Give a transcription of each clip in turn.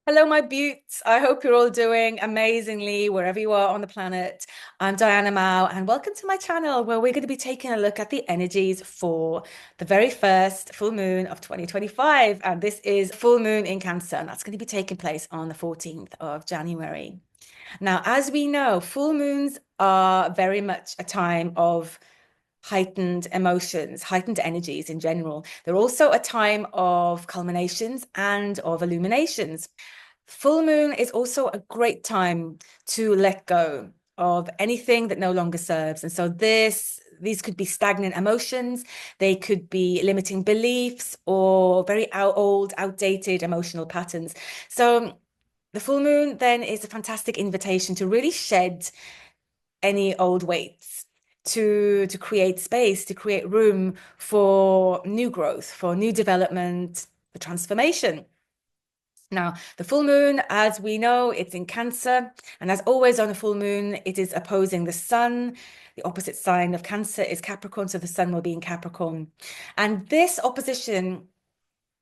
Hello, my beauts. I hope you're all doing amazingly wherever you are on the planet. I'm Diana Mao, and welcome to my channel where we're going to be taking a look at the energies for the very first full moon of 2025. And this is full moon in Cancer, and that's going to be taking place on the 14th of January. Now, as we know, full moons are very much a time of heightened emotions, heightened energies in general. They're also a time of culminations and of illuminations. Full moon is also a great time to let go of anything that no longer serves. And so these could be stagnant emotions, they could be limiting beliefs or very old, outdated emotional patterns. So the full moon then is a fantastic invitation to really shed any old weights, to create space, to create room for new growth, for new development, for transformation. Now, the full moon, as we know, it's in Cancer. And as always on a full moon, it is opposing the sun. The opposite sign of Cancer is Capricorn, so the sun will be in Capricorn. And this opposition,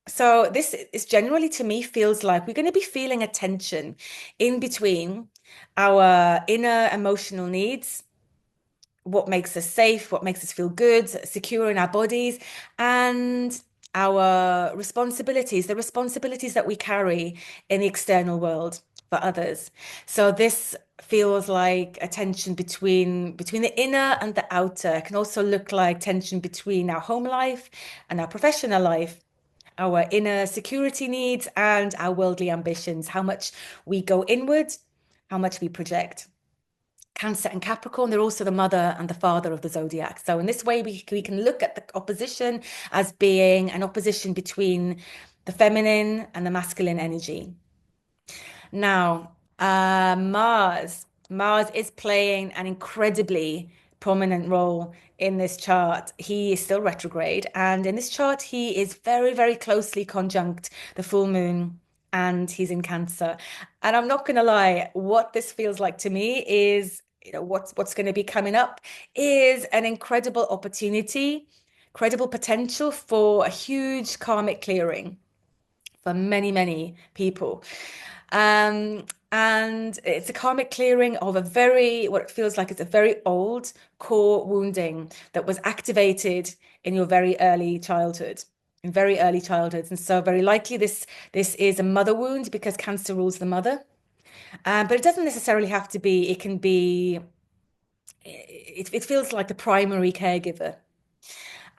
so this is generally to me feels like we're going to be feeling a tension in between our inner emotional needs, what makes us safe, what makes us feel good, secure in our bodies, and our responsibilities, the responsibilities that we carry in the external world for others. So this feels like a tension between the inner and the outer. It can also look like tension between our home life and our professional life, our inner security needs and our worldly ambitions, how much we go inward, how much we project. Cancer and Capricorn, they're also the mother and the father of the zodiac. So in this way, we can look at the opposition as being an opposition between the feminine and the masculine energy. Now, Mars is playing an incredibly prominent role in this chart. He is still retrograde, and in this chart, he is very, very closely conjunct the full moon, and he's in Cancer. And I'm not going to lie, what this feels like to me is, what's going to be coming up is an incredible opportunity, credible potential for a huge karmic clearing for many, many people. And it's a karmic clearing of what it feels like it's a very old core wounding that was activated in your very early childhood, in very early childhoods. And so very likely this is a mother wound because Cancer rules the mother. But it doesn't necessarily have to be, it can be, it feels like the primary caregiver.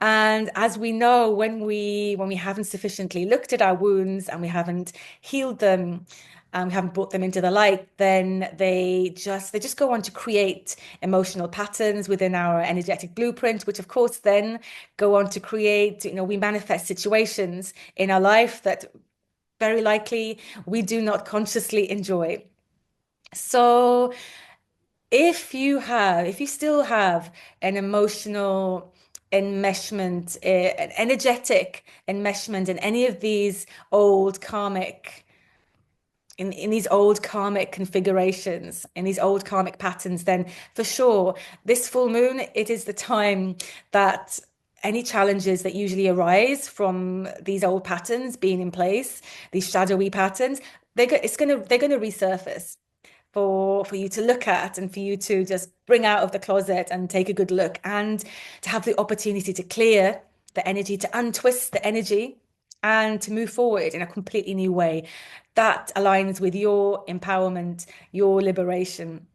And as we know, when we haven't sufficiently looked at our wounds and we haven't healed them, and we haven't brought them into the light, then they just go on to create emotional patterns within our energetic blueprint, which of course then go on to create, we manifest situations in our life that very likely we do not consciously enjoy. So if you still have an emotional enmeshment, an energetic enmeshment in any of these old karmic, in these old karmic configurations, in these old karmic patterns, then for sure, this full moon, it is the time that any challenges that usually arise from these old patterns being in place, these shadowy patterns, they're gonna resurface for you to look at and for you to just bring out of the closet and take a good look and to have the opportunity to clear the energy, to untwist the energy and to move forward in a completely new way that aligns with your empowerment, your liberation.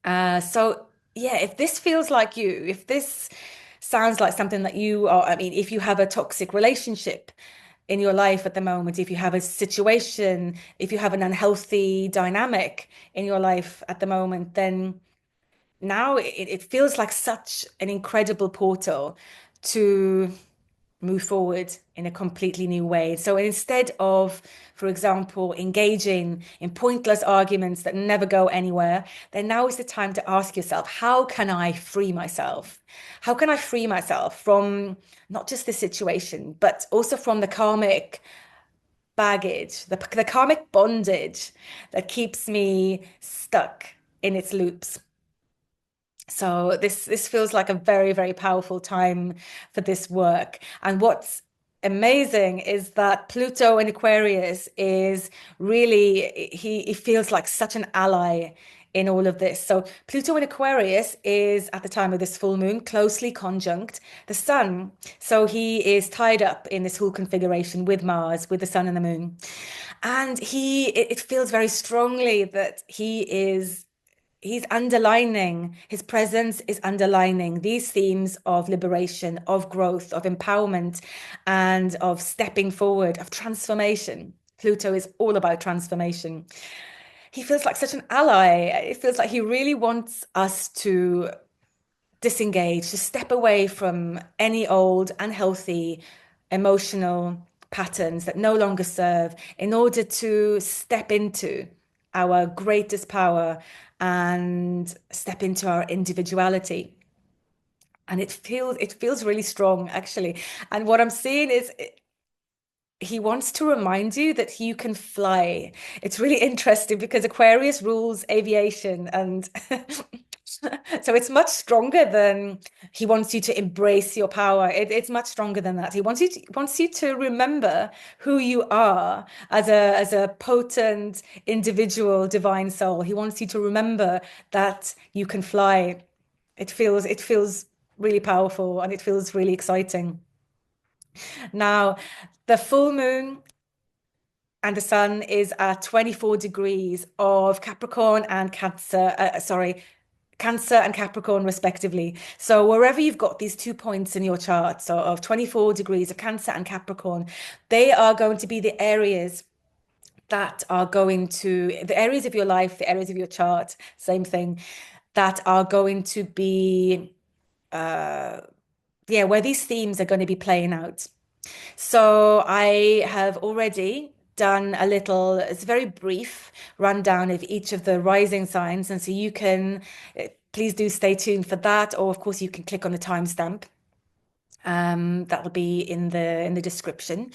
So yeah, if this feels like you, if this sounds like something that you are, I mean, if you have a toxic relationship in your life at the moment, if you have a situation, if you have an unhealthy dynamic in your life at the moment, then now it feels like such an incredible portal to move forward in a completely new way. So instead of, for example, engaging in pointless arguments that never go anywhere, then now is the time to ask yourself, how can I free myself? How can I free myself from not just the situation, but also from the karmic baggage, the karmic bondage that keeps me stuck in its loops? So this feels like a very, very powerful time for this work. And what's amazing is that Pluto in Aquarius is really, he feels like such an ally in all of this. So Pluto in Aquarius is at the time of this full moon closely conjunct the sun. So he is tied up in this whole configuration with Mars, with the sun and the moon. And it feels very strongly that he's underlining, his presence is underlining these themes of liberation, of growth, of empowerment, and of stepping forward, of transformation. Pluto is all about transformation. He feels like such an ally. It feels like he really wants us to disengage, to step away from any old, unhealthy, emotional patterns that no longer serve in order to step into our greatest power and step into our individuality. And it feels really strong, actually. And what I'm seeing is he wants to remind you that you can fly. It's really interesting because Aquarius rules aviation, and so it's much stronger than he wants you to embrace your power. It's much stronger than that. He wants you to remember who you are as a potent individual divine soul. He wants you to remember that you can fly. It feels really powerful and it feels really exciting. Now, the full moon and the sun is at 24 degrees of Capricorn and Cancer, sorry, Cancer and Capricorn respectively. So wherever you've got these 2 points in your chart, so of 24 degrees of Cancer and Capricorn, they are going to be the areas that are going to, the areas of your life, the areas of your chart, same thing, that are going to be, yeah, where these themes are going to be playing out. So I have already done a little, it's a very brief rundown of each of the rising signs. And so you can, please do stay tuned for that. Or of course you can click on the timestamp. That will be in the description.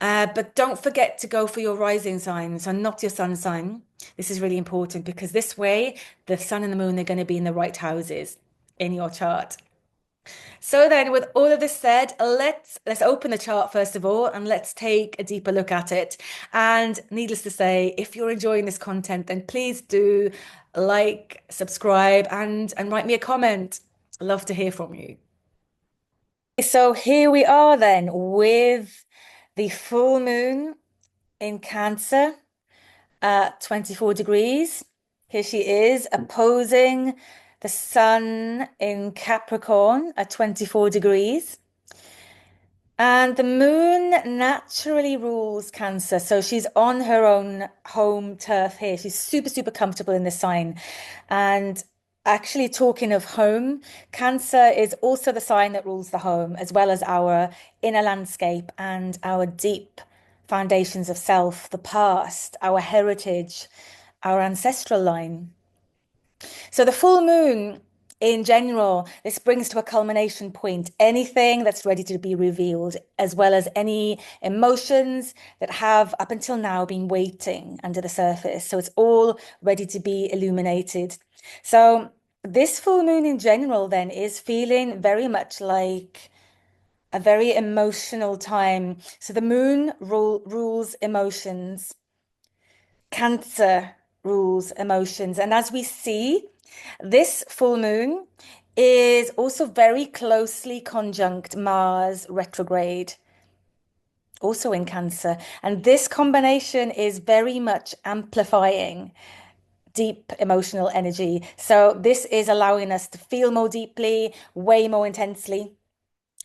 But don't forget to go for your rising signs and not your sun sign. This is really important because this way the sun and the moon are going to be in the right houses in your chart. So then, with all of this said, let's open the chart first of all, and let's take a deeper look at it. And needless to say, if you're enjoying this content, then please do like, subscribe, and write me a comment. I'd love to hear from you. So here we are then with the full moon in Cancer at 24 degrees. Here she is opposing the sun in Capricorn at 24 degrees. And the moon naturally rules Cancer. So she's on her own home turf here. She's super, super comfortable in this sign. And actually, talking of home, Cancer is also the sign that rules the home, as well as our inner landscape and our deep foundations of self, the past, our heritage, our ancestral line. So the full moon in general, this brings to a culmination point anything that's ready to be revealed, as well as any emotions that have up until now been waiting under the surface. So it's all ready to be illuminated. So this full moon in general then is feeling very much like a very emotional time. So the moon rules emotions. Cancer rules emotions. And as we see, this full moon is also very closely conjunct Mars retrograde, also in Cancer. And this combination is very much amplifying deep emotional energy. So this is allowing us to feel more deeply, way more intensely.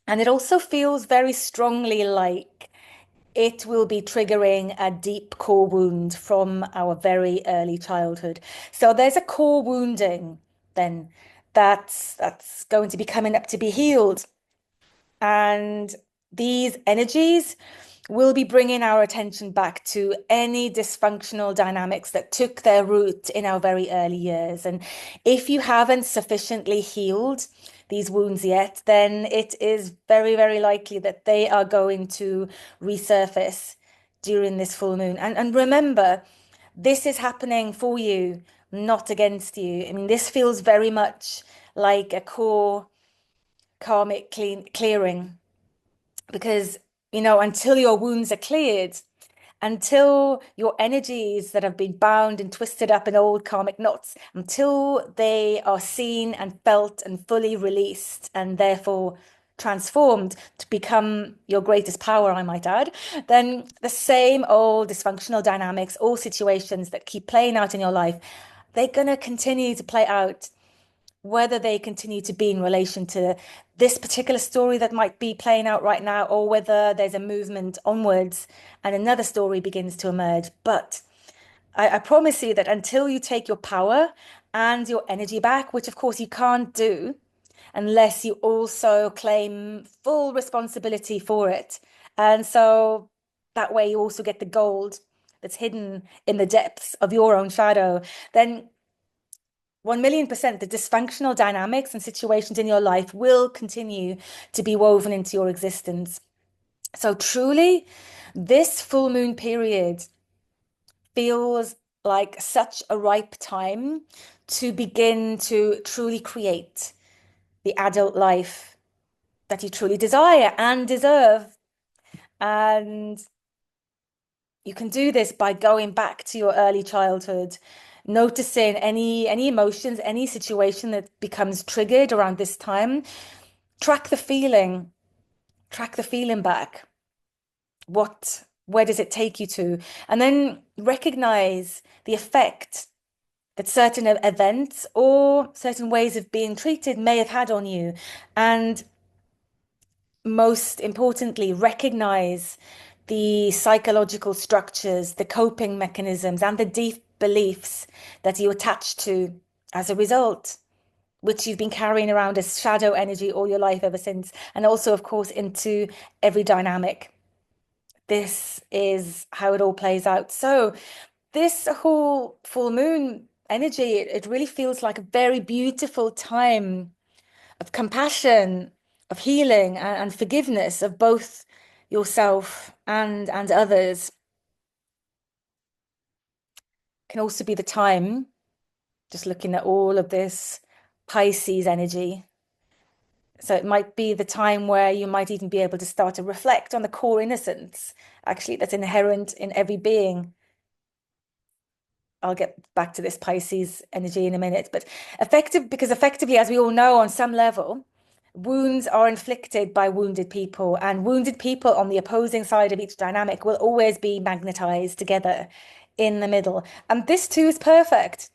And it also feels very strongly like it will be triggering a deep core wound from our very early childhood. So there's a core wounding then that's going to be coming up to be healed. And these energies will be bringing our attention back to any dysfunctional dynamics that took their root in our very early years. And if you haven't sufficiently healed these wounds yet, then it is very, very likely that they are going to resurface during this full moon. And remember, this is happening for you, not against you. I mean, this feels very much like a core karmic clearing because until your wounds are cleared, until your energies that have been bound and twisted up in old karmic knots, until they are seen and felt and fully released and therefore transformed to become your greatest power, I might add, then the same old dysfunctional dynamics or situations that keep playing out in your life, they're going to continue to play out, whether they continue to be in relation to this particular story that might be playing out right now, or whether there's a movement onwards and another story begins to emerge. But I promise you that until you take your power and your energy back, which of course you can't do unless you also claim full responsibility for it. And so that way you also get the gold that's hidden in the depths of your own shadow. Then 1,000,000% the dysfunctional dynamics and situations in your life will continue to be woven into your existence. So truly, this full moon period feels like such a ripe time to begin to truly create the adult life that you truly desire and deserve. And you can do this by going back to your early childhood, noticing any emotions, any situation that becomes triggered around this time. Track the feeling, track the feeling back. Where does it take you to? And then recognize the effect that certain events or certain ways of being treated may have had on you. And most importantly, recognize the psychological structures, the coping mechanisms, and the deep beliefs that you attach to as a result, which you've been carrying around as shadow energy all your life ever since, and also, of course, into every dynamic. This is how it all plays out. So, this whole full moon energy, it really feels like a very beautiful time of compassion, of healing, and forgiveness of both yourself and others. Can also be the time, just looking at all of this Pisces energy. So it might be the time where you might even be able to start to reflect on the core innocence, actually, that's inherent in every being. I'll get back to this Pisces energy in a minute, but because effectively, as we all know, on some level, wounds are inflicted by wounded people, and wounded people on the opposing side of each dynamic will always be magnetized together in the middle. And this too is perfect.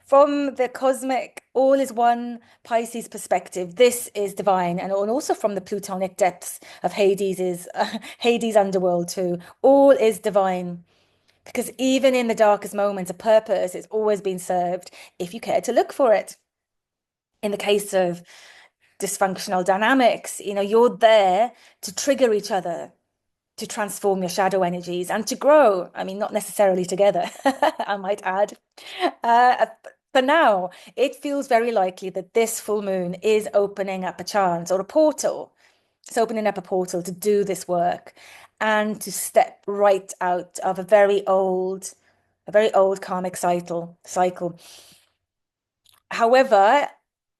From the cosmic, all is one Pisces perspective, this is divine, and also from the plutonic depths of Hades underworld too. All is divine. Because even in the darkest moments, a purpose is always being served if you care to look for it. In the case of dysfunctional dynamics, you're there to trigger each other, to transform your shadow energies and to grow. I mean, not necessarily together, I might add. Uh, for now, it feels very likely that this full moon is opening up a chance or a portal. It's opening up a portal to do this work and to step right out of a very old karmic cycle. However,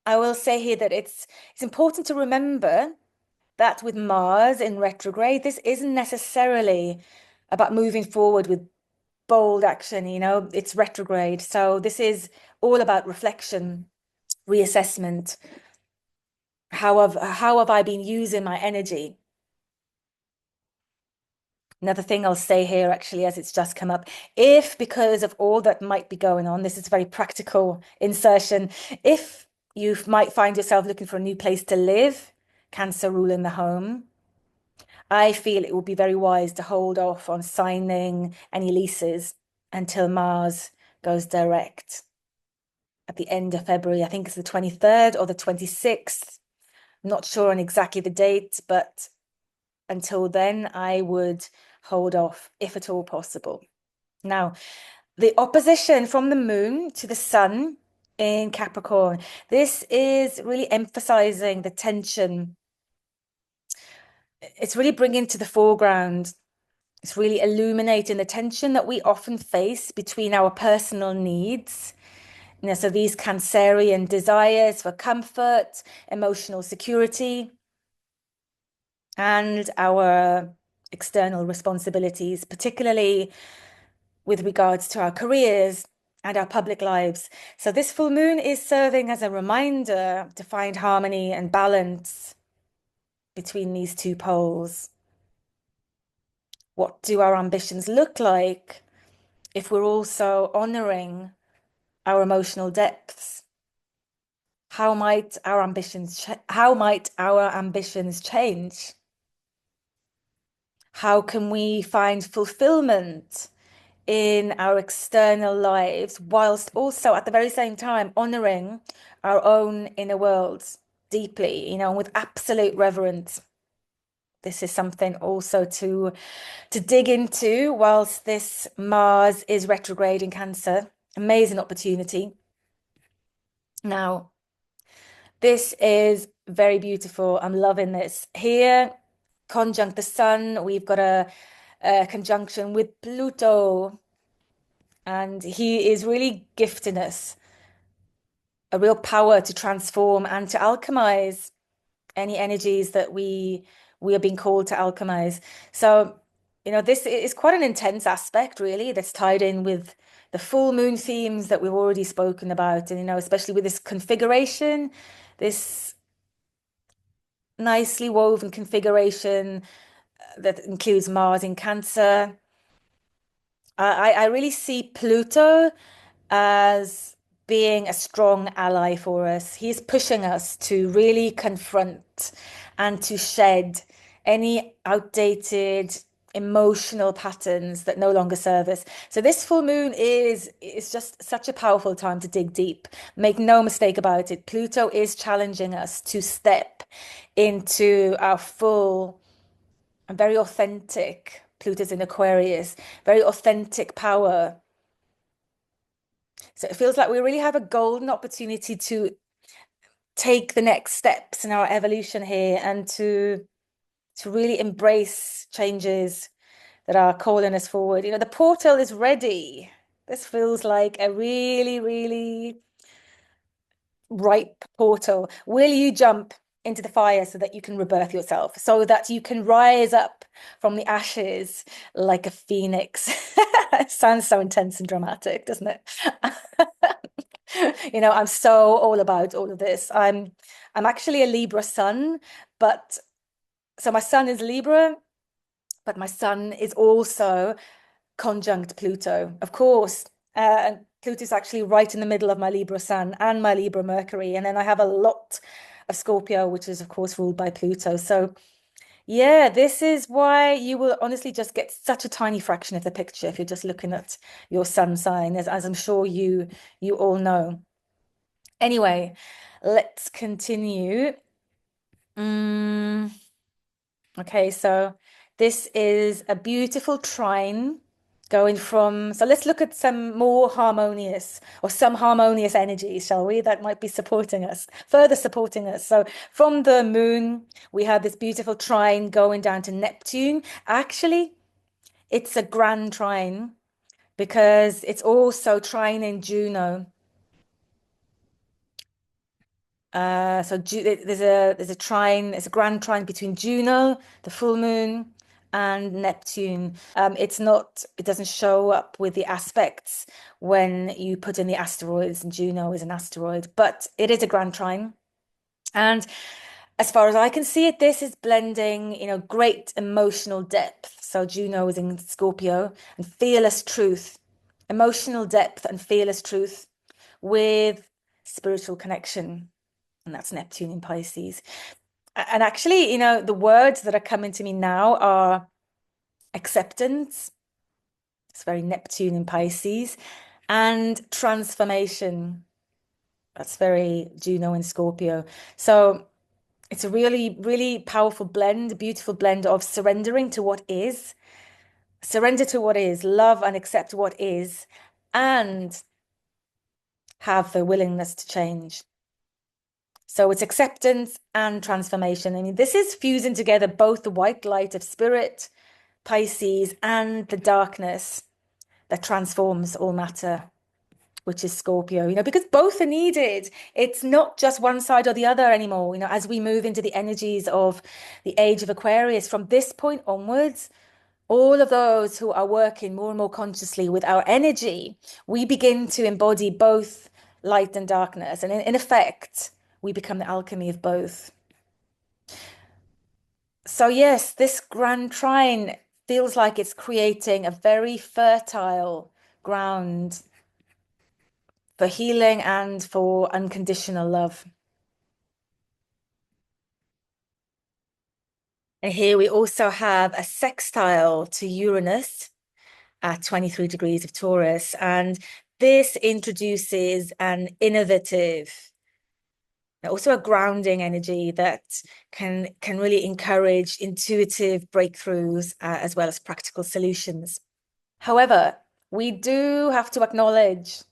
I will say here that it's important to remember that with Mars in retrograde, this isn't necessarily about moving forward with bold action, it's retrograde. So this is all about reflection, reassessment. How have I been using my energy? Another thing I'll say here, actually, as it's just come up, if because of all that might be going on, this is a very practical insertion, if you might find yourself looking for a new place to live, Cancer rule in the home, I feel it would be very wise to hold off on signing any leases until Mars goes direct at the end of February. I think it's the 23rd or the 26th. I'm not sure on exactly the date, but until then, I would hold off if at all possible. Now, the opposition from the moon to the sun in Capricorn, this is really emphasizing the tension. It's really bringing to the foreground, it's really illuminating the tension that we often face between our personal needs. So these Cancerian desires for comfort, emotional security, and our external responsibilities, particularly with regards to our careers and our public lives. So this full moon is serving as a reminder to find harmony and balance between these two poles. What do our ambitions look like if we're also honoring our emotional depths? How might our ambitions change? How can we find fulfillment in our external lives whilst also at the very same time honoring our own inner worlds deeply, with absolute reverence? This is something also to dig into whilst this Mars is retrograde in Cancer. Amazing opportunity. Now, this is very beautiful. I'm loving this. Here, conjunct the sun, we've got a conjunction with Pluto, and he is really gifting us a real power to transform and to alchemize any energies that we are being called to alchemize. So, this is quite an intense aspect, really, that's tied in with the full moon themes that we've already spoken about. And, especially with this configuration, this nicely woven configuration that includes Mars in Cancer. I really see Pluto as being a strong ally for us. He's pushing us to really confront and to shed any outdated emotional patterns that no longer serve us. So this full moon is just such a powerful time to dig deep. Make no mistake about it. Pluto is challenging us to step into our full and very authentic, Pluto's in Aquarius, very authentic power. So it feels like we really have a golden opportunity to take the next steps in our evolution here and to really embrace changes that are calling us forward. The portal is ready. This feels like a really, really ripe portal. Will you jump into the fire so that you can rebirth yourself, so that you can rise up from the ashes like a phoenix? It sounds so intense and dramatic, doesn't it? I'm so all about all of this. I'm actually a Libra sun, but so my sun is Libra, but my sun is also conjunct Pluto, of course. And Pluto's actually right in the middle of my Libra Sun and my Libra Mercury. And then I have a lot of Scorpio, which is, of course, ruled by Pluto. So, yeah, this is why you will honestly just get such a tiny fraction of the picture if you're just looking at your sun sign, as I'm sure you all know. Anyway, let's continue. Okay, so this is a beautiful trine going from, so let's look at some more harmonious or some harmonious energies, shall we? That might be supporting us, further supporting us. So from the moon, we have this beautiful trine going down to Neptune. Actually, it's a grand trine because it's also trining Juno. So there's a trine, it's a grand trine between Juno, the full moon, and Neptune. It doesn't show up with the aspects when you put in the asteroids, and Juno is an asteroid, but it is a grand trine. And as far as I can see it, this is blending, great emotional depth. So Juno is in Scorpio and fearless truth, emotional depth and fearless truth with spiritual connection. And that's Neptune in Pisces. And actually, the words that are coming to me now are acceptance. It's very Neptune in Pisces. And transformation. That's very Juno in Scorpio. So it's a really, really powerful blend, a beautiful blend of surrendering to what is, surrender to what is, love and accept what is, and have the willingness to change. So it's acceptance and transformation. I mean, this is fusing together both the white light of spirit, Pisces, and the darkness that transforms all matter, which is Scorpio, because both are needed. It's not just one side or the other anymore, as we move into the energies of the age of Aquarius. From this point onwards, all of those who are working more and more consciously with our energy, we begin to embody both light and darkness. And in effect, we become the alchemy of both. So, yes, this grand trine feels like it's creating a very fertile ground for healing and for unconditional love. And here we also have a sextile to Uranus at 23 degrees of Taurus. And this introduces an innovative, also a grounding energy that can really encourage intuitive breakthroughs as well as practical solutions. However, we do have to acknowledge,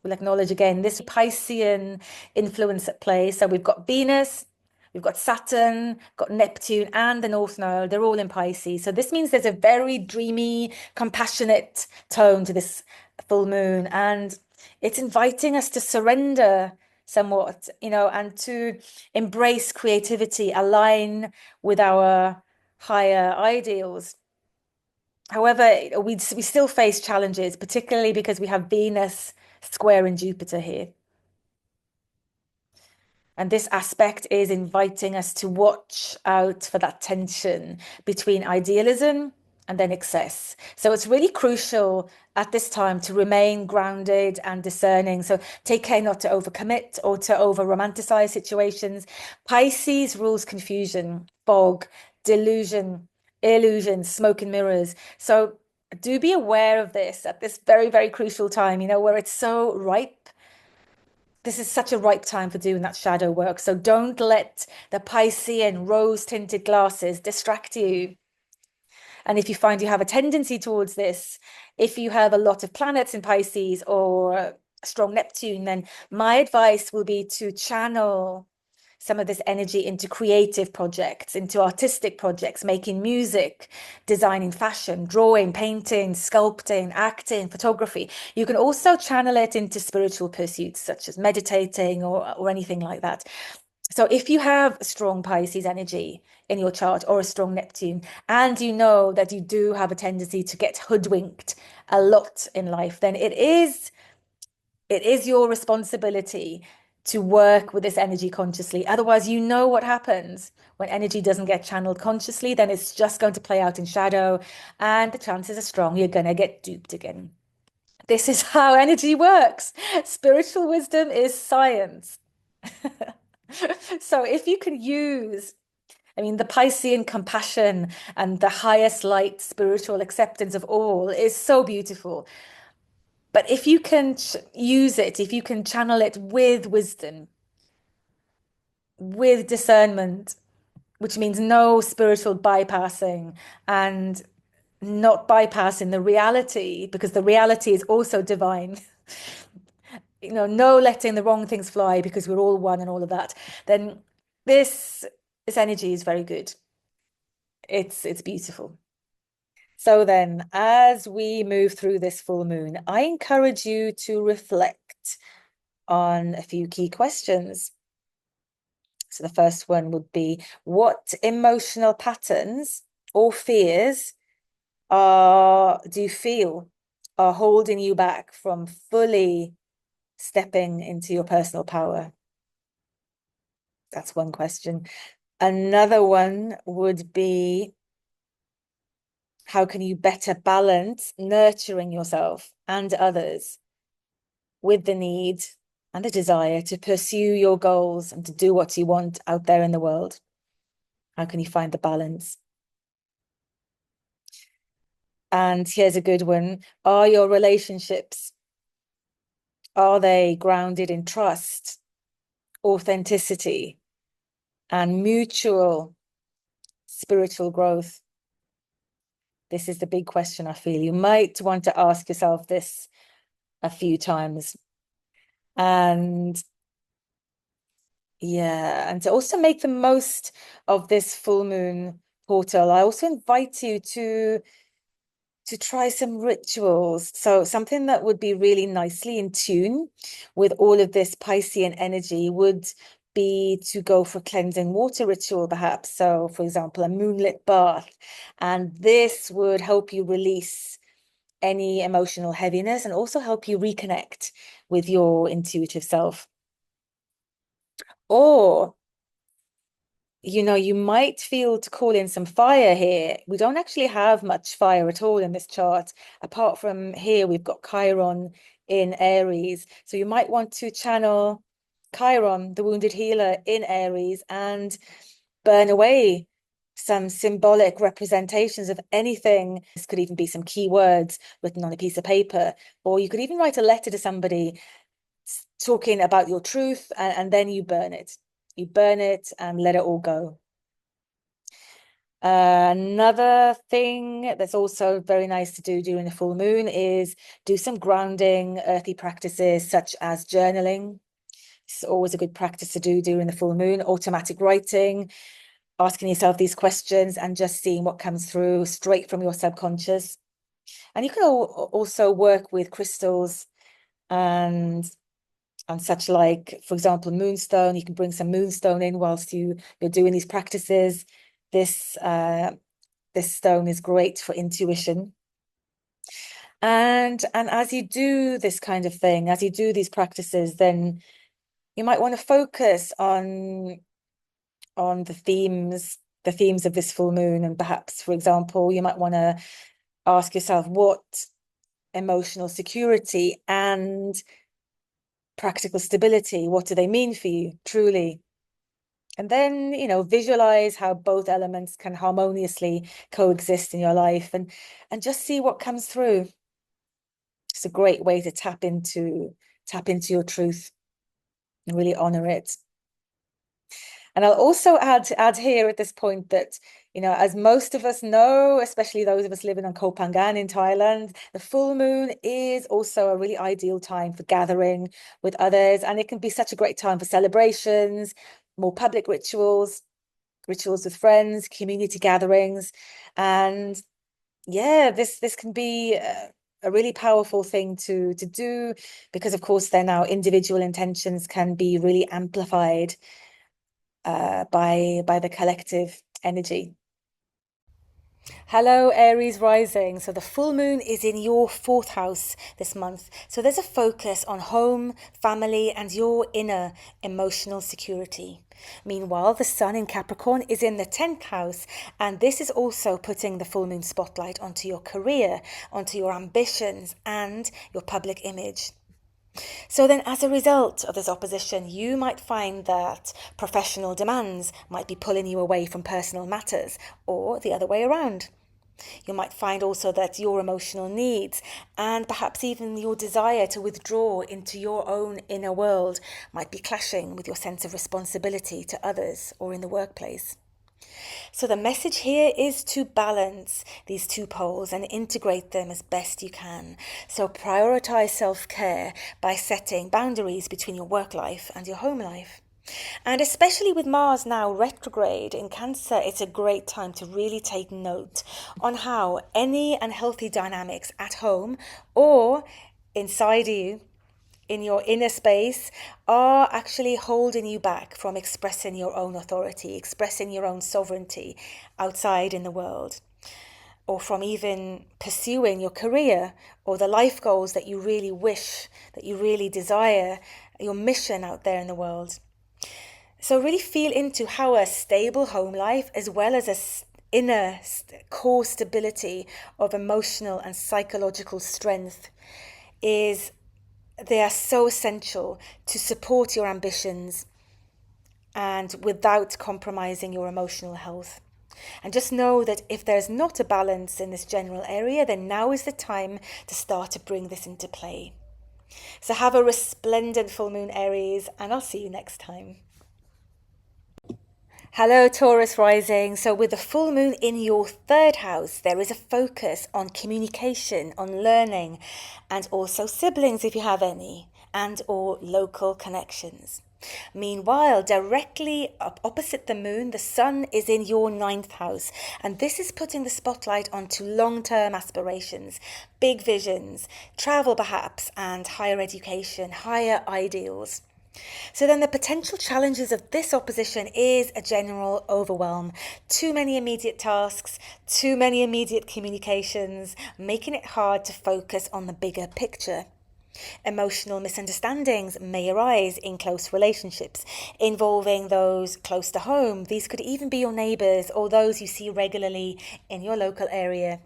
we'll acknowledge again, this Piscean influence at play. So we've got Venus, we've got Saturn, got Neptune, and the North Node. They're all in Pisces. So this means there's a very dreamy, compassionate tone to this full moon. And it's inviting us to surrender somewhat, and to embrace creativity, align with our higher ideals. However, we still face challenges, particularly because we have Venus square in Jupiter here. And this aspect is inviting us to watch out for that tension between idealism and then excess. So it's really crucial at this time to remain grounded and discerning. So take care not to overcommit or to over romanticize situations. Pisces rules confusion, fog, delusion, illusion, smoke and mirrors. So do be aware of this at this very, very crucial time, where it's so ripe. This is such a ripe time for doing that shadow work. So don't let the Piscean rose-tinted glasses distract you. And if you find you have a tendency towards this, if you have a lot of planets in Pisces or strong Neptune, then my advice will be to channel some of this energy into creative projects, into artistic projects, making music, designing fashion, drawing, painting, sculpting, acting, photography. You can also channel it into spiritual pursuits such as meditating or anything like that. So if you have strong Pisces energy in your chart or a strong Neptune, and you know that you do have a tendency to get hoodwinked a lot in life, then it is your responsibility to work with this energy consciously. Otherwise, you know what happens when energy doesn't get channeled consciously, then it's just going to play out in shadow, and the chances are strong you're going to get duped again. This is how energy works. Spiritual wisdom is science. So if you can use, the Piscean compassion and the highest light spiritual acceptance of all is so beautiful. But if you can use it, if you can channel it with wisdom, with discernment, which means no spiritual bypassing and not bypassing the reality, because the reality is also divine. No letting the wrong things fly because we're all one and all of that, then this energy is very good. It's beautiful. So then, as we move through this full moon, I encourage you to reflect on a few key questions. So the first one would be, what emotional patterns or fears do you feel are holding you back from fully stepping into your personal power? That's one question. Another one would be, how can you better balance nurturing yourself and others with the need and the desire to pursue your goals and to do what you want out there in the world? How can you find the balance? And here's a good one. Are your relationships, are they grounded in trust, authenticity, and mutual spiritual growth? This is the big question, I feel. You might want to ask yourself this a few times. And yeah, and to also make the most of this full moon portal, I also invite you to try some rituals. So something that would be really nicely in tune with all of this Piscean energy would be to go for cleansing water ritual, perhaps. So, for example, a moonlit bath. And this would help you release any emotional heaviness and also help you reconnect with your intuitive self. Or, you might feel to call in some fire here. We don't actually have much fire at all in this chart. Apart from here, we've got Chiron in Aries. So you might want to channel Chiron, the wounded healer, in Aries and burn away some symbolic representations of anything. This could even be some keywords written on a piece of paper, or you could even write a letter to somebody talking about your truth, and then you burn it. You burn it and let it all go. Another thing that's also very nice to do during the full moon is do some grounding, earthy practices such as journaling. It's always a good practice to do during the full moon. Automatic writing, asking yourself these questions and just seeing what comes through straight from your subconscious. And you can also work with crystals and such, like, for example, moonstone. You can bring some moonstone in whilst you're doing these practices. This stone is great for intuition. And as you do this kind of thing, as you do these practices, then you might want to focus on the themes of this full moon. And perhaps, for example, you might want to ask yourself, what emotional security and practical stability, what do they mean for you truly? And then, visualize how both elements can harmoniously coexist in your life, and just see what comes through. It's a great way to tap into your truth and really honor it. And I'll also add here at this point that, as most of us know, especially those of us living on Koh Phangan in Thailand, the full moon is also a really ideal time for gathering with others. And it can be such a great time for celebrations, more public rituals with friends, community gatherings. And yeah, this can be a really powerful thing to do, because of course then our individual intentions can be really amplified by the collective energy. Hello, Aries Rising. So the full moon is in your 4th house this month. So there's a focus on home, family, and your inner emotional security. Meanwhile, the sun in Capricorn is in the 10th house, and this is also putting the full moon spotlight onto your career, onto your ambitions, and your public image. So then, as a result of this opposition, you might find that professional demands might be pulling you away from personal matters, or the other way around. You might find also that your emotional needs and perhaps even your desire to withdraw into your own inner world might be clashing with your sense of responsibility to others or in the workplace. So the message here is to balance these two poles and integrate them as best you can. So prioritize self-care by setting boundaries between your work life and your home life. And especially with Mars now retrograde in Cancer, it's a great time to really take note on how any unhealthy dynamics at home or inside you, in your inner space, are actually holding you back from expressing your own authority, expressing your own sovereignty outside in the world, or from even pursuing your career or the life goals that you really wish, that you really desire, your mission out there in the world. So really feel into how a stable home life, as well as a inner core stability of emotional and psychological strength, they are so essential to support your ambitions and without compromising your emotional health. And just know that if there's not a balance in this general area, then now is the time to start to bring this into play. So have a resplendent full moon, Aries, and I'll see you next time. Hello, Taurus Rising. So with the full moon in your 3rd house, there is a focus on communication, on learning, and also siblings if you have any, and or local connections. Meanwhile, directly opposite the moon, the sun is in your 9th house, and this is putting the spotlight onto long-term aspirations, big visions, travel perhaps, and higher education, higher ideals. So then the potential challenges of this opposition is a general overwhelm. Too many immediate tasks, too many immediate communications, making it hard to focus on the bigger picture. Emotional misunderstandings may arise in close relationships, involving those close to home. These could even be your neighbours or those you see regularly in your local area.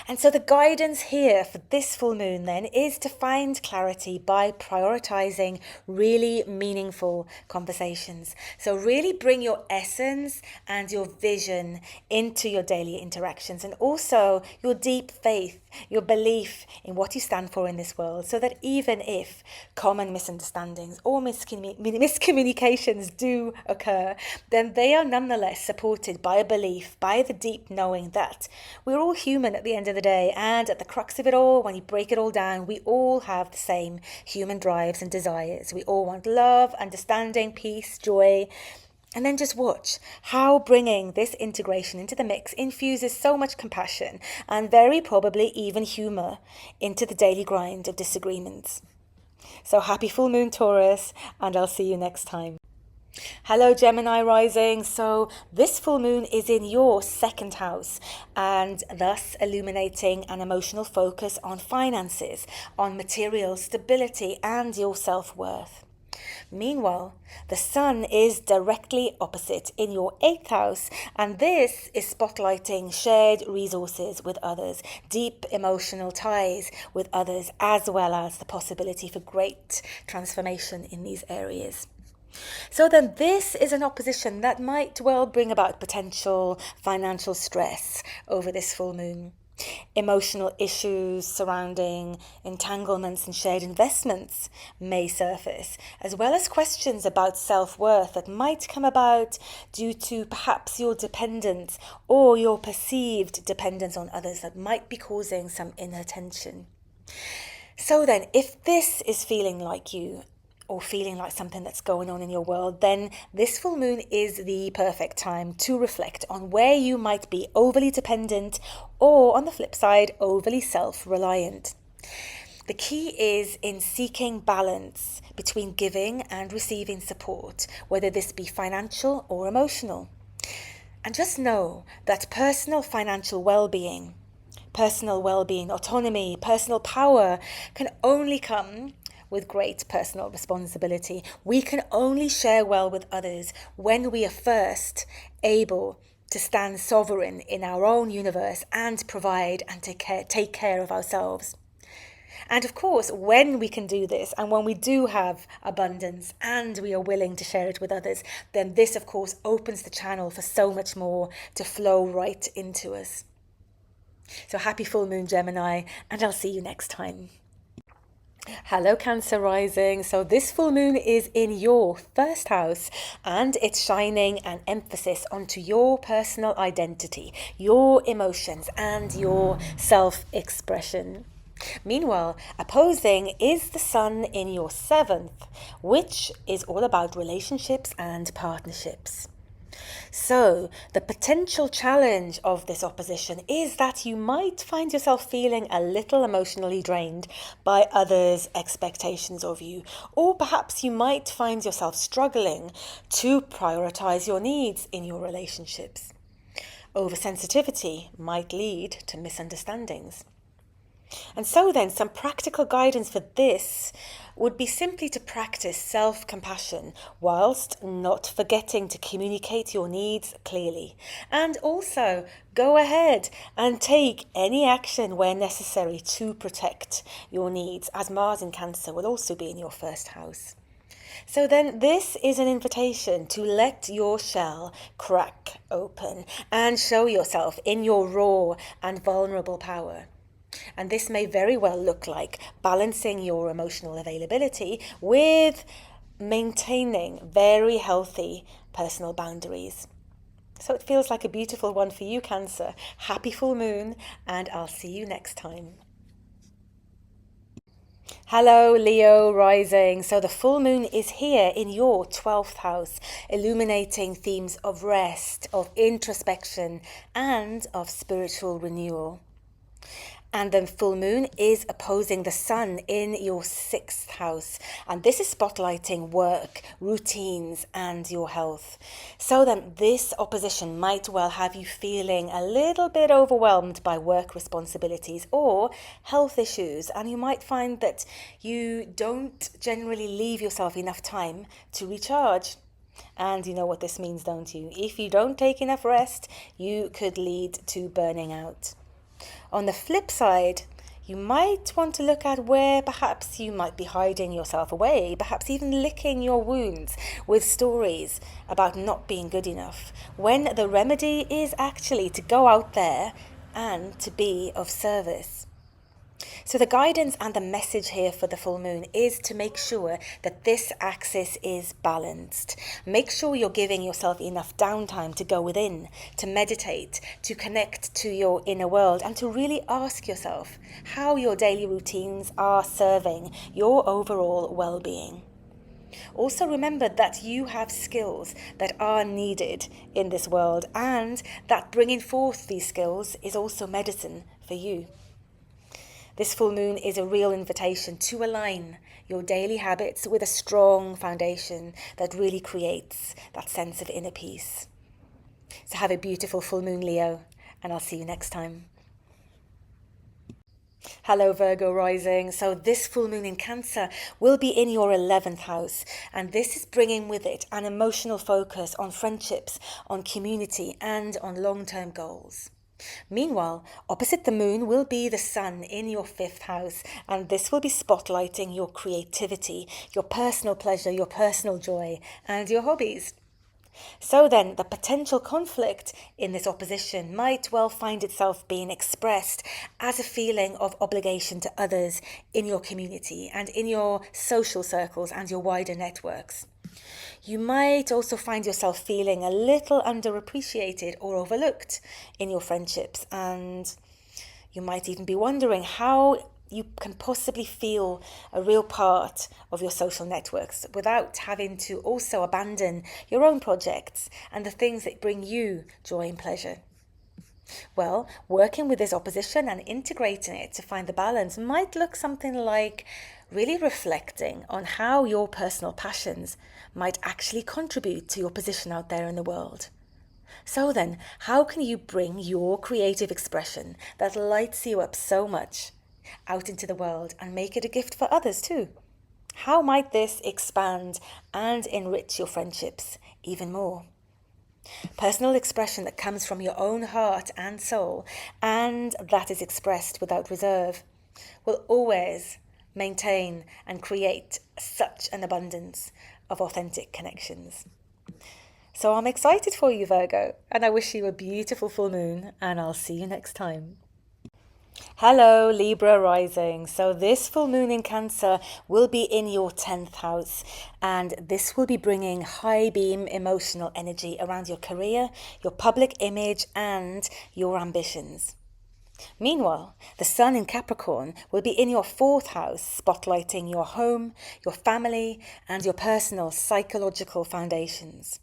And so the guidance here for this full moon then is to find clarity by prioritizing really meaningful conversations. So really bring your essence and your vision into your daily interactions, and also your deep faith, your belief in what you stand for in this world, so that even if common misunderstandings or miscommunications do occur, then they are nonetheless supported by a belief, by the deep knowing that we're all human at the end of the day, and at the crux of it all, when you break it all down, we all have the same human drives and desires. We all want love, understanding, peace, joy. And then just watch how bringing this integration into the mix infuses so much compassion and very probably even humour into the daily grind of disagreements. So happy full moon, Taurus, and I'll see you next time. Hello, Gemini Rising. So this full moon is in your second house, and thus illuminating an emotional focus on finances, on material stability, and your self-worth. Meanwhile, the sun is directly opposite in your 8th house, and this is spotlighting shared resources with others, deep emotional ties with others, as well as the possibility for great transformation in these areas. So then this is an opposition that might well bring about potential financial stress over this full moon. Emotional issues surrounding entanglements and shared investments may surface, as well as questions about self-worth that might come about due to perhaps your dependence or your perceived dependence on others that might be causing some inner tension. So then, if this is feeling like you, or feeling like something that's going on in your world, then this full moon is the perfect time to reflect on where you might be overly dependent or, on the flip side, overly self-reliant. The key is in seeking balance between giving and receiving support, whether this be financial or emotional. And just know that personal financial well-being, autonomy, personal power can only come with great personal responsibility. We can only share well with others when we are first able to stand sovereign in our own universe and provide and take care of ourselves. And of course, when we can do this, and when we do have abundance and we are willing to share it with others, then this, of course, opens the channel for so much more to flow right into us. So happy full moon, Gemini, and I'll see you next time. Hello, Cancer Rising. So this full moon is in your first house, and it's shining an emphasis onto your personal identity, your emotions, and your self-expression. Meanwhile, opposing is the sun in your 7th, which is all about relationships and partnerships. So, the potential challenge of this opposition is that you might find yourself feeling a little emotionally drained by others' expectations of you, or perhaps you might find yourself struggling to prioritize your needs in your relationships. Oversensitivity might lead to misunderstandings. And so then, some practical guidance for this would be simply to practice self-compassion whilst not forgetting to communicate your needs clearly. And also go ahead and take any action where necessary to protect your needs, as Mars in Cancer will also be in your first house. So then this is an invitation to let your shell crack open and show yourself in your raw and vulnerable power. And this may very well look like balancing your emotional availability with maintaining very healthy personal boundaries. So it feels like a beautiful one for you, Cancer. Happy full moon, and I'll see you next time. Hello, Leo Rising. So the full moon is here in your 12th house, illuminating themes of rest, of introspection, and of spiritual renewal. And then full moon is opposing the sun in your 6th house. And this is spotlighting work, routines, and your health. So then this opposition might well have you feeling a little bit overwhelmed by work responsibilities or health issues. And you might find that you don't generally leave yourself enough time to recharge. And you know what this means, don't you? If you don't take enough rest, you could lead to burning out. On the flip side, you might want to look at where perhaps you might be hiding yourself away, perhaps even licking your wounds with stories about not being good enough, when the remedy is actually to go out there and to be of service. So the guidance and the message here for the full moon is to make sure that this axis is balanced. Make sure you're giving yourself enough downtime to go within, to meditate, to connect to your inner world, and to really ask yourself how your daily routines are serving your overall well-being. Also remember that you have skills that are needed in this world, and that bringing forth these skills is also medicine for you. This full moon is a real invitation to align your daily habits with a strong foundation that really creates that sense of inner peace. So have a beautiful full moon, Leo, and I'll see you next time. Hello, Virgo Rising. So this full moon in Cancer will be in your 11th house, and this is bringing with it an emotional focus on friendships, on community, and on long-term goals. Meanwhile, opposite the moon will be the sun in your 5th house, and this will be spotlighting your creativity, your personal pleasure, your personal joy, and your hobbies. So then, the potential conflict in this opposition might well find itself being expressed as a feeling of obligation to others in your community and in your social circles and your wider networks. You might also find yourself feeling a little underappreciated or overlooked in your friendships, and you might even be wondering how you can possibly feel a real part of your social networks without having to also abandon your own projects and the things that bring you joy and pleasure. Well, working with this opposition and integrating it to find the balance might look something like really reflecting on how your personal passions might actually contribute to your position out there in the world. So then, how can you bring your creative expression that lights you up so much out into the world and make it a gift for others too? How might this expand and enrich your friendships even more? Personal expression that comes from your own heart and soul, and that is expressed without reserve, will always maintain and create such an abundance of authentic connections. So I'm excited for you, Virgo, and I wish you a beautiful full moon, and I'll see you next time. Hello, Libra Rising. So this full moon in Cancer will be in your 10th house, and this will be bringing high beam emotional energy around your career, your public image, and your ambitions. Meanwhile, the sun in Capricorn will be in your 4th house, spotlighting your home, your family, and your personal psychological foundations.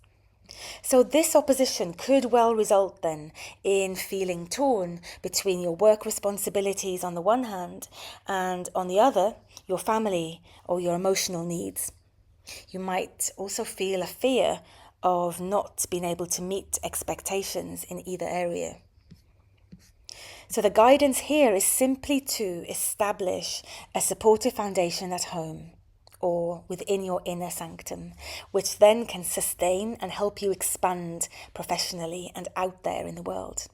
So this opposition could well result then in feeling torn between your work responsibilities on the one hand and on the other, your family or your emotional needs. You might also feel a fear of not being able to meet expectations in either area. So the guidance here is simply to establish a supportive foundation at home or within your inner sanctum, which then can sustain and help you expand professionally and out there in the world.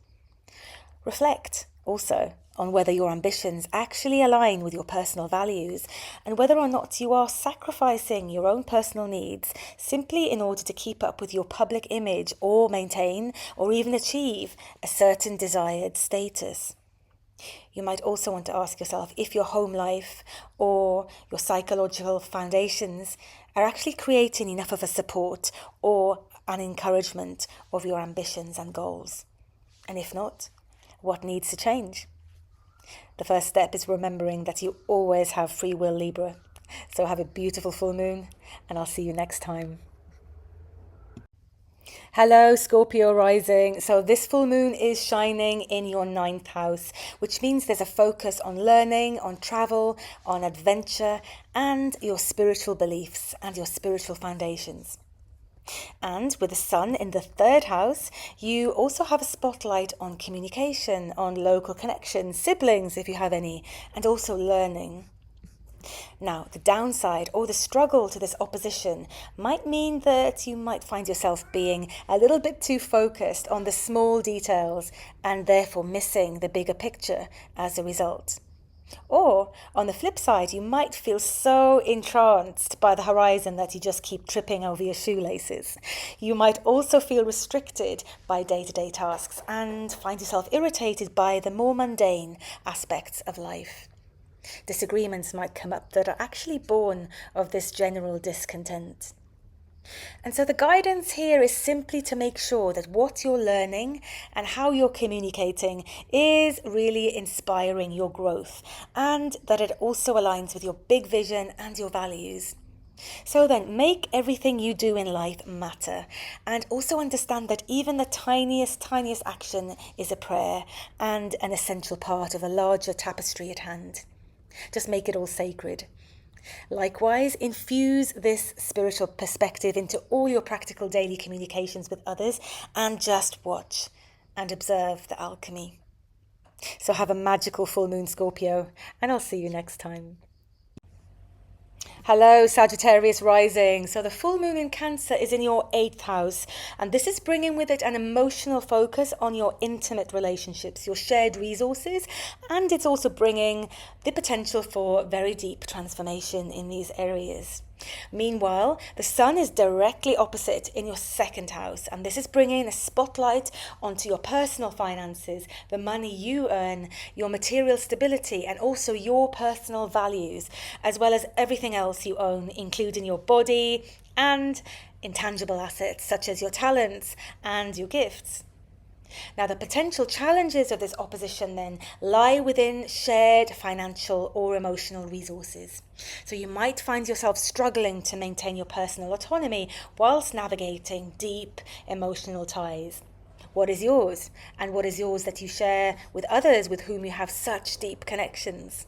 Reflect also on whether your ambitions actually align with your personal values and whether or not you are sacrificing your own personal needs simply in order to keep up with your public image or maintain or even achieve a certain desired status. You might also want to ask yourself if your home life or your psychological foundations are actually creating enough of a support or an encouragement of your ambitions and goals. And if not, what needs to change? The first step is remembering that you always have free will, Libra. So have a beautiful full moon, and I'll see you next time. Hello, Scorpio Rising. So, this full moon is shining in your ninth house, which means there's a focus on learning, on travel, on adventure, and your spiritual beliefs and your spiritual foundations. And with the sun in the third house, you also have a spotlight on communication, on local connections, siblings if you have any, and also learning. Now, the downside or the struggle to this opposition might mean that you might find yourself being a little bit too focused on the small details and therefore missing the bigger picture as a result. Or, on the flip side, you might feel so entranced by the horizon that you just keep tripping over your shoelaces. You might also feel restricted by day-to-day tasks and find yourself irritated by the more mundane aspects of life. Disagreements might come up that are actually born of this general discontent. And so the guidance here is simply to make sure that what you're learning and how you're communicating is really inspiring your growth and that it also aligns with your big vision and your values. So then, make everything you do in life matter, and also understand that even the tiniest action is a prayer and an essential part of a larger tapestry at hand. Just make it all sacred. Likewise, infuse this spiritual perspective into all your practical daily communications with others and just watch and observe the alchemy. So have a magical full moon, Scorpio, and I'll see you next time. Hello, Sagittarius Rising. So the full moon in Cancer is in your 8th house, and this is bringing with it an emotional focus on your intimate relationships, your shared resources, and it's also bringing the potential for very deep transformation in these areas. Meanwhile, the sun is directly opposite in your 2nd house, and this is bringing a spotlight onto your personal finances, the money you earn, your material stability, and also your personal values, as well as everything else you own, including your body and intangible assets such as your talents and your gifts. Now, the potential challenges of this opposition then lie within shared financial or emotional resources. So you might find yourself struggling to maintain your personal autonomy whilst navigating deep emotional ties. What is yours? And what is yours that you share with others with whom you have such deep connections?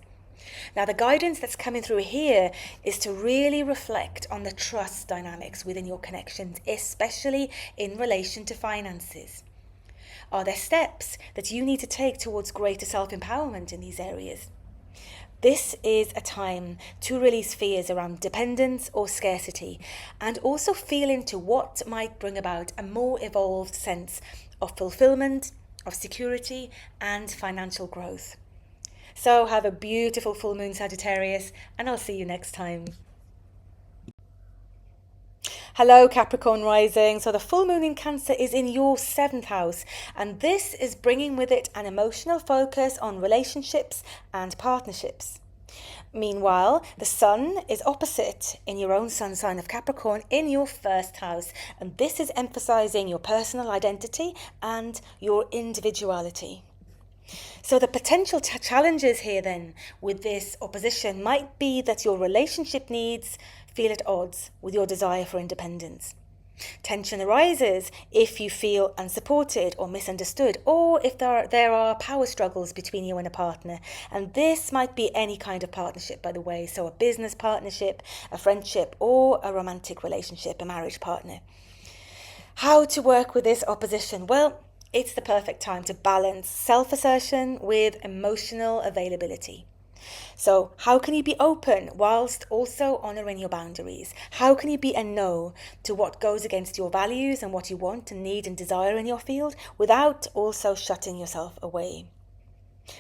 Now, the guidance that's coming through here is to really reflect on the trust dynamics within your connections, especially in relation to finances. Are there steps that you need to take towards greater self-empowerment in these areas? This is a time to release fears around dependence or scarcity and also feel into what might bring about a more evolved sense of fulfillment, of security, and financial growth. So have a beautiful full moon, Sagittarius, and I'll see you next time. Hello, Capricorn Rising. So the full moon in Cancer is in your 7th house, and this is bringing with it an emotional focus on relationships and partnerships. Meanwhile, the sun is opposite in your own sun sign of Capricorn in your 1st house, and this is emphasizing your personal identity and your individuality. So the potential challenges here then with this opposition might be that your relationship needs feel at odds with your desire for independence. Tension arises if you feel unsupported or misunderstood, or if there are power struggles between you and a partner. And this might be any kind of partnership, by the way, so a business partnership, a friendship, or a romantic relationship, a marriage partner. How to work with this opposition? Well, it's the perfect time to balance self-assertion with emotional availability. So how can you be open whilst also honouring your boundaries? How can you be a no to what goes against your values and what you want and need and desire in your field without also shutting yourself away?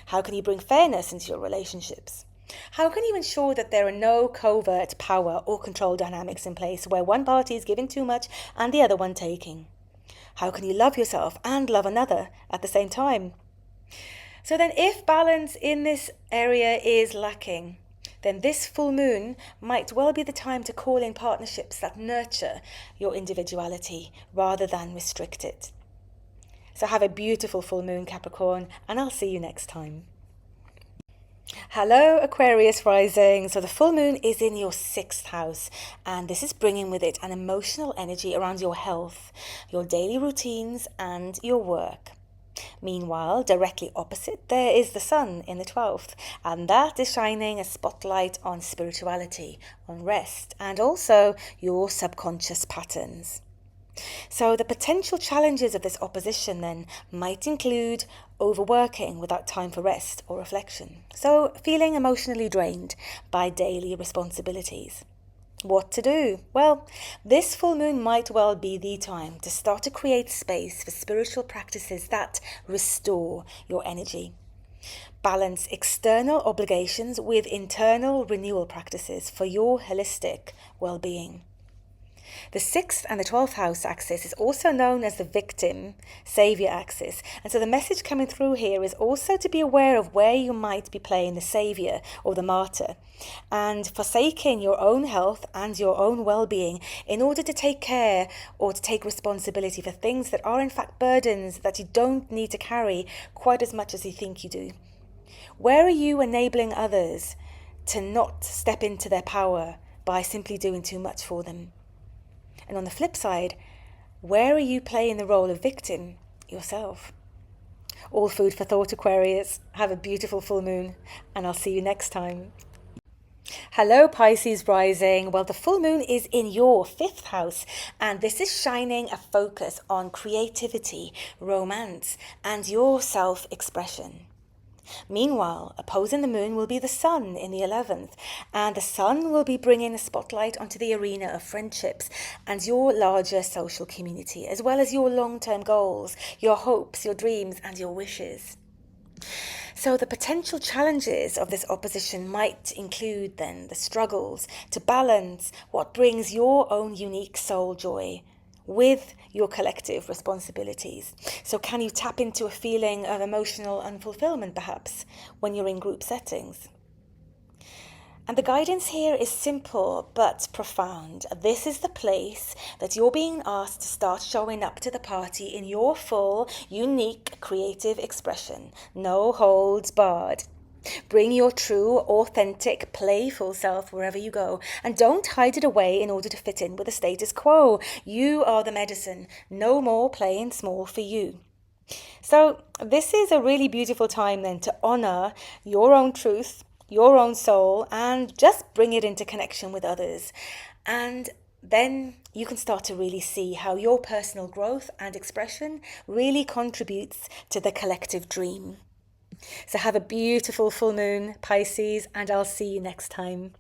How can you bring fairness into your relationships? How can you ensure that there are no covert power or control dynamics in place where one party is giving too much and the other one taking? How can you love yourself and love another at the same time? So then if balance in this area is lacking, then this full moon might well be the time to call in partnerships that nurture your individuality rather than restrict it. So have a beautiful full moon, Capricorn, and I'll see you next time. Hello, Aquarius Rising. So the full moon is in your sixth house, and this is bringing with it an emotional energy around your health, your daily routines, and your work. Meanwhile, directly opposite, there is the sun in the 12th, and that is shining a spotlight on spirituality, on rest, and also your subconscious patterns. So, the potential challenges of this opposition then might include overworking without time for rest or reflection. So, feeling emotionally drained by daily responsibilities. What to do? Well, this full moon might well be the time to start to create space for spiritual practices that restore your energy. Balance external obligations with internal renewal practices for your holistic well being. The 6th and the 12th house axis is also known as the victim savior axis. And so the message coming through here is also to be aware of where you might be playing the savior or the martyr and forsaking your own health and your own well-being in order to take care or to take responsibility for things that are in fact burdens that you don't need to carry quite as much as you think you do. Where are you enabling others to not step into their power by simply doing too much for them? And on the flip side, where are you playing the role of victim yourself? All food for thought, Aquarius. Have a beautiful full moon, and I'll see you next time. Hello, Pisces Rising. Well, the full moon is in your 5th house, and this is shining a focus on creativity, romance, and your self-expression. Meanwhile, opposing the moon will be the sun in the 11th, and the sun will be bringing a spotlight onto the arena of friendships and your larger social community, as well as your long-term goals, your hopes, your dreams, and your wishes. So the potential challenges of this opposition might include then the struggles to balance what brings your own unique soul joy with your collective responsibilities. So can you tap into a feeling of emotional unfulfillment perhaps when you're in group settings? And the guidance here is simple but profound. This is the place that you're being asked to start showing up to the party in your full, unique, creative expression. No holds barred. Bring your true, authentic, playful self wherever you go, and don't hide it away in order to fit in with the status quo. You are the medicine. No more playing small for you. So this is a really beautiful time then to honor your own truth, your own soul, and just bring it into connection with others. And then you can start to really see how your personal growth and expression really contributes to the collective dream. So have a beautiful full moon, Pisces, and I'll see you next time.